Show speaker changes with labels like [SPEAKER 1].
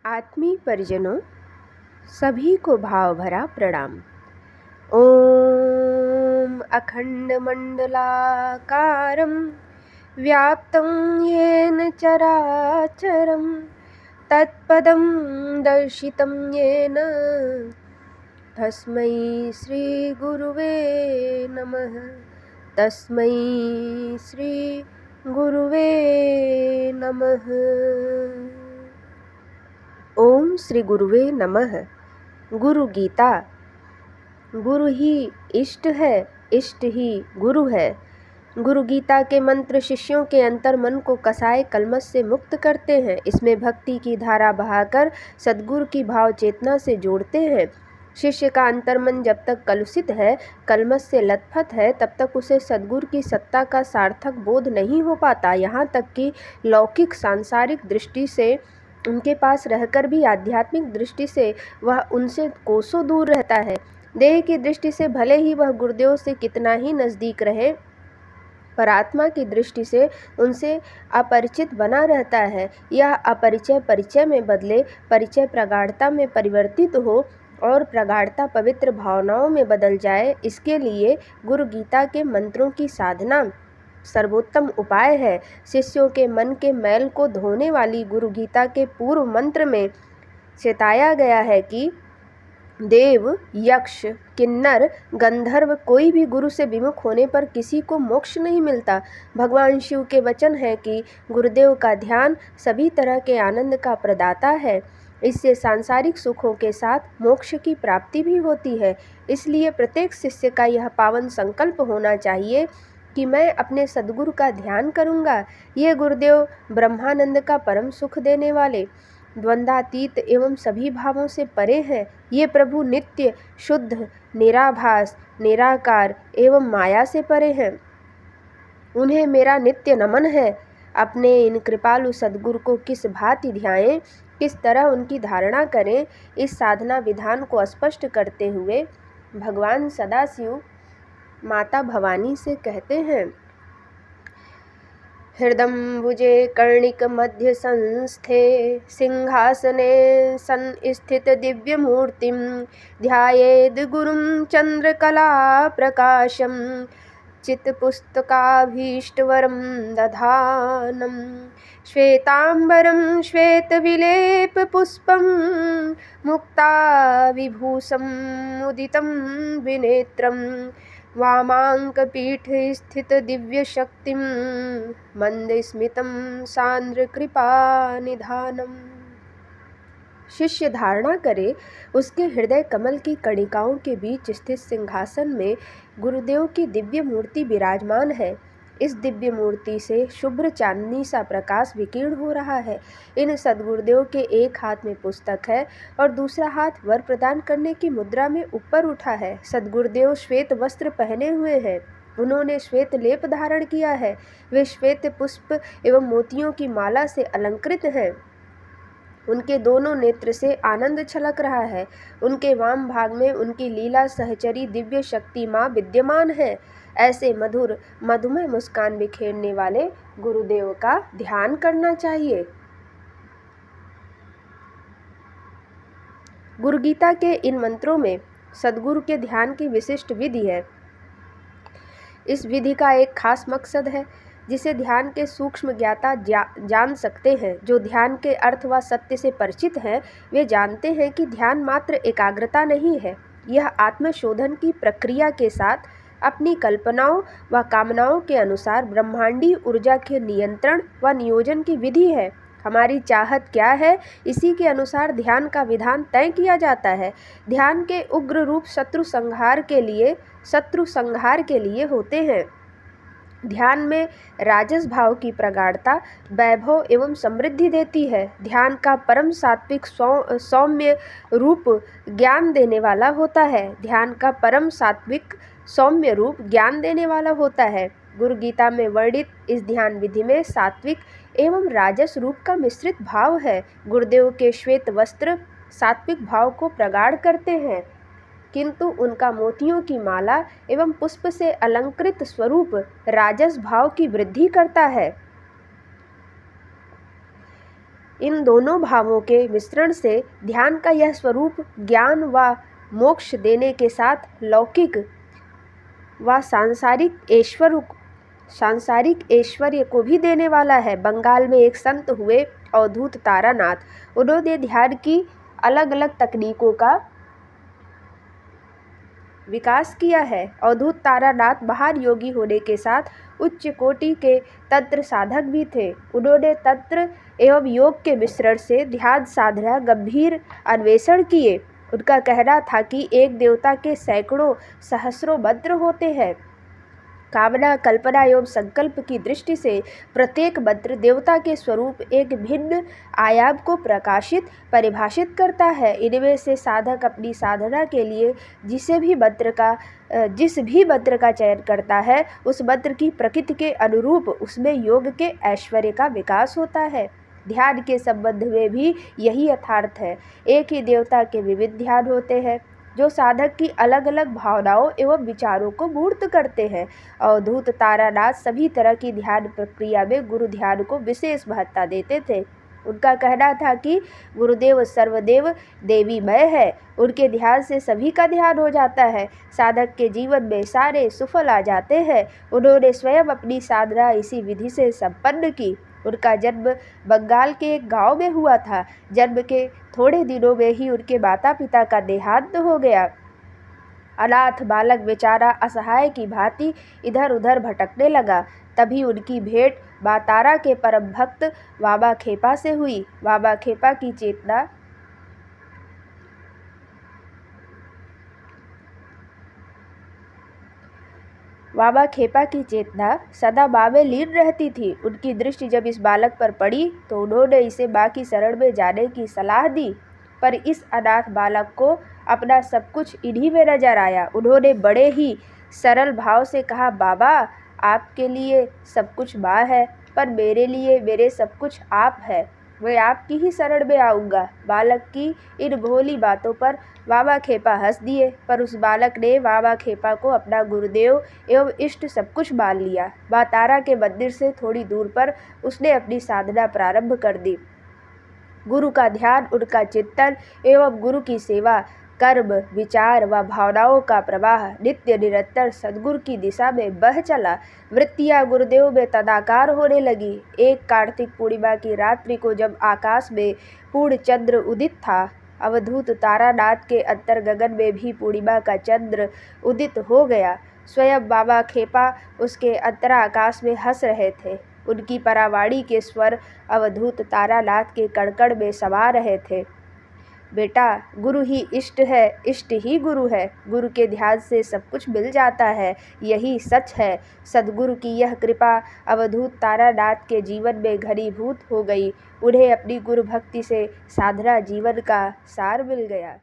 [SPEAKER 1] आत्मीय परिजनों, सभी को भाव भरा प्रणाम। ओम अखंडमंडलाकारं व्याप्तं येन चराचरं तत्पदं दर्शितं येन तस्मै श्री गुरुवे नमः। तस्मै श्री गुरुवे नमः। ओम श्री गुरुवे नमः। गुरु गीता। गुरु ही इष्ट है, इष्ट ही गुरु है। गुरु गीता के मंत्र शिष्यों के अंतर मन को कसाए कलमश से मुक्त करते हैं। इसमें भक्ति की धारा बहाकर सद्गुरु की भाव चेतना से जोड़ते हैं। शिष्य का अंतर्मन जब तक कलुषित है, कलमश से लथपथ है, तब तक उसे सद्गुरु की सत्ता का सार्थक बोध नहीं हो पाता। यहाँ तक कि लौकिक सांसारिक दृष्टि से उनके पास रहकर भी आध्यात्मिक दृष्टि से वह उनसे कोसों दूर रहता है। देह की दृष्टि से भले ही वह गुरुदेव से कितना ही नज़दीक रहे, पर आत्मा की दृष्टि से उनसे अपरिचित बना रहता है। यह अपरिचय परिचय में बदले, परिचय प्रगाढ़ता में परिवर्तित हो और प्रगाढ़ता पवित्र भावनाओं में बदल जाए, इसके लिए गुरु गीता के मंत्रों की साधना सर्वोत्तम उपाय है। शिष्यों के मन के मैल को धोने वाली गुरु गीता के पूर्व मंत्र में चेताया गया है कि देव, यक्ष, किन्नर, गंधर्व कोई भी गुरु से विमुख होने पर किसी को मोक्ष नहीं मिलता। भगवान शिव के वचन है कि गुरुदेव का ध्यान सभी तरह के आनंद का प्रदाता है। इससे सांसारिक सुखों के साथ मोक्ष की प्राप्ति भी होती है। इसलिए प्रत्येक शिष्य का यह पावन संकल्प होना चाहिए कि मैं अपने सद्गुरु का ध्यान करूँगा। ये गुरुदेव ब्रह्मानंद का परम सुख देने वाले, द्वंद्वातीत एवं सभी भावों से परे हैं। ये प्रभु नित्य, शुद्ध, निराभास, निराकार एवं माया से परे हैं। उन्हें मेरा नित्य नमन है। अपने इन कृपालु सद्गुरु को किस भांति ध्याएं, किस तरह उनकी धारणा करें, इस साधना विधान को स्पष्ट करते हुए भगवान सदाशिव माता भवानी से कहते हैं, हृदम्बुजे कर्णिक मध्य संस्थे सिंहासने संस्थित दिव्य मूर्तिं ध्यायेद् गुरुं चंद्रकला प्रकाशं चित्पुस्तकाभीष्टवरं दधानं श्वेतांबरं श्वेतविलेप पुष्पं मुक्ताविभूषं मुदितं विनेत्रं वामांकपीठ स्थित दिव्य शक्तिं मंदस्मितं सांद्र कृपा निधानम। शिष्य धारणा करे उसके हृदय कमल की कणिकाओं के बीच स्थित सिंहासन में गुरुदेव की दिव्य मूर्ति विराजमान है। इस दिव्य मूर्ति से शुभ्र चांदनी सा प्रकाश विकीर्ण हो रहा है। इन सद्गुरुदेव के एक हाथ में पुस्तक है और दूसरा हाथ वर प्रदान करने की मुद्रा में ऊपर उठा है। सद्गुरुदेव श्वेत वस्त्र पहने हुए हैं। उन्होंने श्वेत लेप धारण किया है। वे श्वेत पुष्प एवं मोतियों की माला से अलंकृत हैं। उनके दोनों नेत्र से आनंद छलक रहा है। उनके वाम भाग में उनकी लीला सहचरी दिव्य शक्ति माँ विद्यमान है। ऐसे मधुर मधुमय मुस्कान बिखेरने वाले गुरुदेव का ध्यान करना चाहिए। गुरु गीता के इन मंत्रों में सद्गुरु के ध्यान की विशिष्ट विधि है। इस विधि का एक खास मकसद है जिसे ध्यान के सूक्ष्म ज्ञाता जान सकते हैं। जो ध्यान के अर्थ व सत्य से परिचित हैं, वे जानते हैं कि ध्यान मात्र एकाग्रता नहीं है। यह आत्मशोधन की प्रक्रिया के साथ अपनी कल्पनाओं व कामनाओं के अनुसार ब्रह्मांडीय ऊर्जा के नियंत्रण व नियोजन की विधि है। हमारी चाहत क्या है, इसी के अनुसार ध्यान का विधान तय किया जाता है। ध्यान के उग्र रूप शत्रु संहार के लिए होते हैं। ध्यान में राजस भाव की प्रगाढ़ता वैभव एवं समृद्धि देती है। ध्यान का परम सात्विक सौम्य रूप ज्ञान देने वाला होता है। ध्यान का परम सात्विक सौम्य रूप ज्ञान देने वाला होता है। गुरु गीता में वर्णित इस ध्यान विधि में सात्विक एवं राजस रूप का मिश्रित भाव है। गुरुदेव के श्वेत वस्त्र सात्विक भाव को प्रगाढ़ करते हैं, किंतु उनका मोतियों की माला एवं पुष्प से अलंकृत स्वरूप राजस भाव की वृद्धि करता है। इन दोनों भावों के मिश्रण से ध्यान का यह स्वरूप ज्ञान व मोक्ष देने के साथ लौकिक व सांसारिक ऐश्वर्य को भी देने वाला है। बंगाल में एक संत हुए अवधूत तारानाथ। उन्होंने ध्यान की अलग अलग तकनीकों का विकास किया है। अवधूत तारानाथ महान योगी होने के साथ उच्च कोटि के तंत्र साधक भी थे। उन्होंने तंत्र एवं योग के मिश्रण से ध्यान साधना गंभीर अन्वेषण किए। उनका कहना था कि एक देवता के सैकड़ों सहस्रों मंत्र होते हैं। कामना, कल्पना एवं संकल्प की दृष्टि से प्रत्येक मंत्र देवता के स्वरूप एक भिन्न आयाम को परिभाषित करता है। इनमें से साधक अपनी साधना के लिए जिस भी मंत्र का चयन करता है, उस मंत्र की प्रकृति के अनुरूप उसमें योग के ऐश्वर्य का विकास होता है। ध्यान के संबंध में भी यही यथार्थ है। एक ही देवता के विविध ध्यान होते हैं जो साधक की अलग अलग भावनाओं एवं विचारों को मूर्त करते हैं। अवधूत तारानाथ सभी तरह की ध्यान प्रक्रिया में गुरु ध्यान को विशेष महत्ता देते थे। उनका कहना था कि गुरुदेव सर्वदेव देवीमय है। उनके ध्यान से सभी का ध्यान हो जाता है। साधक के जीवन में सारे सुफल आ जाते हैं। उन्होंने स्वयं अपनी साधना इसी विधि से संपन्न की। उनका जन्म बंगाल के एक गांव में हुआ था। जन्म के थोड़े दिनों में ही उनके माता पिता का देहांत हो गया। अनाथ बालक बेचारा असहाय की भांति इधर उधर भटकने लगा। तभी उनकी भेंट मां तारा के परम भक्त बाबा खेपा से हुई। बाबा खेपा की चेतना सदा मां में लीन रहती थी। उनकी दृष्टि जब इस बालक पर पड़ी तो उन्होंने इसे मां की शरण में जाने की सलाह दी। पर इस अनाथ बालक को अपना सब कुछ इन्हीं में नजर आया। उन्होंने बड़े ही सरल भाव से कहा, बाबा आपके लिए सब कुछ मां है, पर मेरे लिए मेरे सब कुछ आप है। मैं आपकी ही शरण में आऊँगा। बालक की इन भोली बातों पर बाबा खेपा हंस दिए, पर उस बालक ने बाबा खेपा को अपना गुरुदेव एवं इष्ट सब कुछ मान लिया। मां तारा के मंदिर से थोड़ी दूर पर उसने अपनी साधना प्रारंभ कर दी। गुरु का ध्यान, उनका चिंतन एवं गुरु की सेवा, कर्म, विचार व भावनाओं का प्रवाह नित्य निरंतर सद्गुरु की दिशा में बह चला। वृत्तियां गुरुदेव में तदाकार होने लगी। एक कार्तिक पूर्णिमा की रात्रि को जब आकाश में पूर्ण चंद्र उदित था, अवधूत तारानाथ के अंतर गगन में भी पूर्णिमा का चंद्र उदित हो गया। स्वयं बाबा खेपा उसके अंतरा आकाश में हंस रहे थे। उनकी परावाणी के स्वर अवधूत तारानाथ के कण में समा रहे थे। बेटा, गुरु ही इष्ट है, इष्ट ही गुरु है। गुरु के ध्यान से सब कुछ मिल जाता है, यही सच है। सद्गुरु की यह कृपा अवधूत तारानाथ के जीवन में घनीभूत हो गई। उन्हें अपनी गुरु भक्ति से साधना जीवन का सार मिल गया।